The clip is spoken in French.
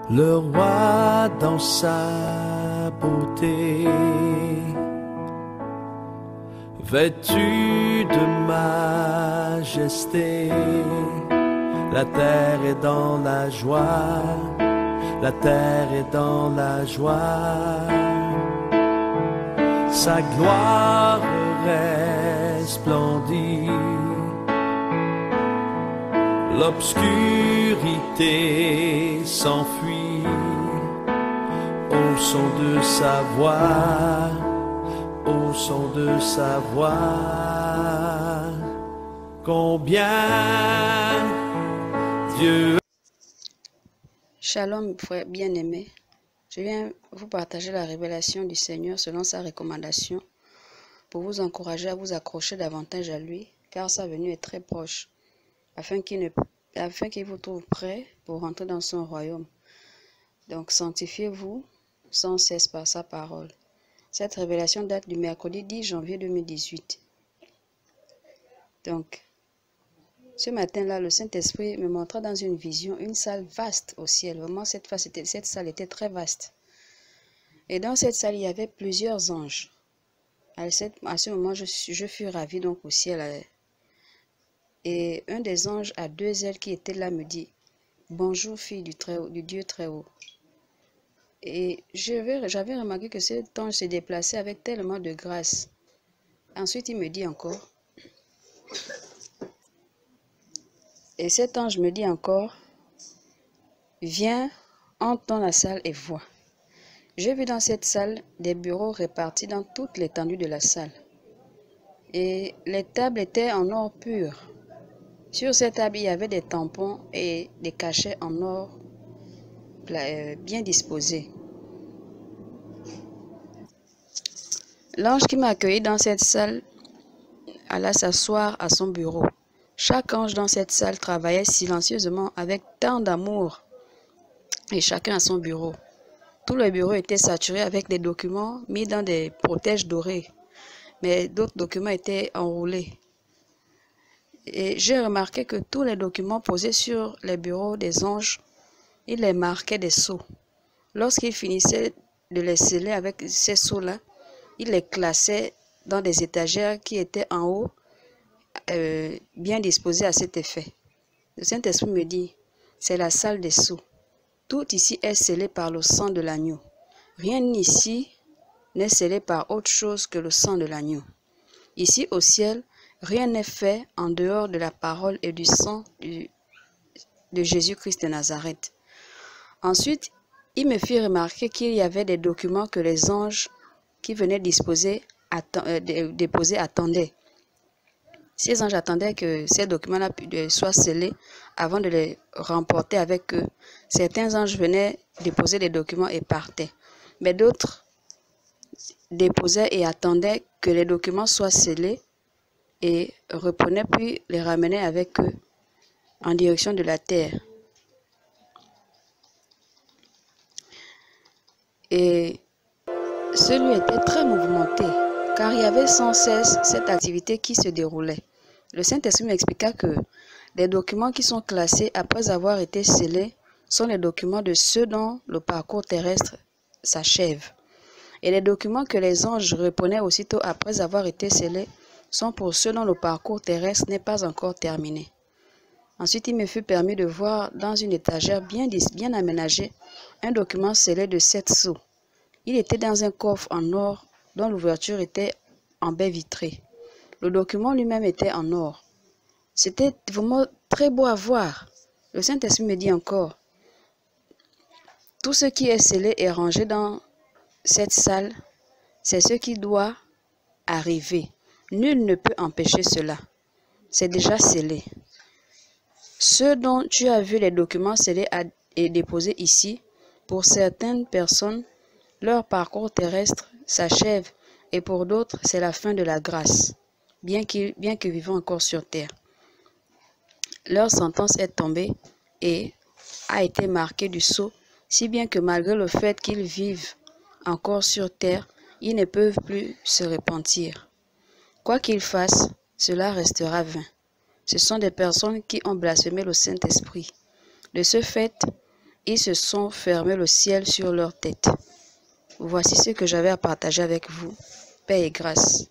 Le roi dans sa beauté, vêtu de majesté, la terre est dans la joie, la terre est dans la joie. Sa gloire resplendit, l'obscurité s'enfuit au son de sa voix, au son de sa voix. Combien Dieu... Shalom, frère bien-aimé. Je viens vous partager la révélation du Seigneur selon sa recommandation pour vous encourager à vous accrocher davantage à lui, car sa venue est très proche, afin qu'il vous trouve prêt pour rentrer dans son royaume. Donc, sanctifiez-vous sans cesse par sa parole. Cette révélation date du mercredi 10 janvier 2018. Donc, ce matin-là, le Saint-Esprit me montra dans une vision une salle vaste au ciel. Vraiment, cette salle était très vaste. Et dans cette salle, il y avait plusieurs anges. À ce moment, je fus ravi donc au ciel. Et un des anges à deux ailes qui était là me dit, « Bonjour, fille du Dieu très haut. » Et j'avais remarqué que cet ange se déplaçait avec tellement de grâce. Ensuite, il me dit encore, et cet ange me dit encore, « Viens, entre dans la salle et vois. » J'ai vu dans cette salle des bureaux répartis dans toute l'étendue de la salle. Et les tables étaient en or pur. Sur ces tables, il y avait des tampons et des cachets en or bien disposés. L'ange qui m'a accueilli dans cette salle alla s'asseoir à son bureau. Chaque ange dans cette salle travaillait silencieusement avec tant d'amour et chacun à son bureau. Tout le bureau était saturé avec des documents mis dans des protèges dorés, mais d'autres documents étaient enroulés. Et j'ai remarqué que tous les documents posés sur les bureaux des anges, ils les marquaient des sceaux. Lorsqu'ils finissaient de les sceller avec ces sceaux-là, ils les classaient dans des étagères qui étaient en haut, bien disposées à cet effet. Le Saint-Esprit me dit, c'est la salle des sceaux. Tout ici est scellé par le sang de l'agneau. Rien ici n'est scellé par autre chose que le sang de l'agneau. Ici au ciel, rien n'est fait en dehors de la parole et du sang de Jésus-Christ de Nazareth. Ensuite, il me fit remarquer qu'il y avait des documents que les anges qui venaient déposer attendaient. Ces anges attendaient que ces documents-là soient scellés avant de les remporter avec eux. Certains anges venaient déposer des documents et partaient. Mais d'autres déposaient et attendaient que les documents soient scellés et reprenaient puis les ramenaient avec eux en direction de la terre. Et celui était très mouvementé, car il y avait sans cesse cette activité qui se déroulait. Le Saint-Esprit m'expliqua que les documents qui sont classés après avoir été scellés sont les documents de ceux dont le parcours terrestre s'achève. Et les documents que les anges reprenaient aussitôt après avoir été scellés sont pour ceux dont le parcours terrestre n'est pas encore terminé. Ensuite, il me fut permis de voir dans une étagère bien aménagée un document scellé de 7 sceaux. Il était dans un coffre en or dont l'ouverture était en baie vitrée. Le document lui-même était en or. C'était vraiment très beau à voir. Le Saint-Esprit me dit encore, tout ce qui est scellé et rangé dans cette salle, c'est ce qui doit arriver. Nul ne peut empêcher cela. C'est déjà scellé. Ceux dont tu as vu les documents scellés et déposés ici, pour certaines personnes, leur parcours terrestre s'achève et pour d'autres, c'est la fin de la grâce, bien que vivant encore sur terre. Leur sentence est tombée et a été marquée du sceau, si bien que malgré le fait qu'ils vivent encore sur terre, ils ne peuvent plus se repentir. Quoi qu'ils fassent, cela restera vain. Ce sont des personnes qui ont blasphémé le Saint-Esprit. De ce fait, Ils se sont fermés le ciel sur leur tête. Voici ce que j'avais à partager avec vous. Paix et grâce.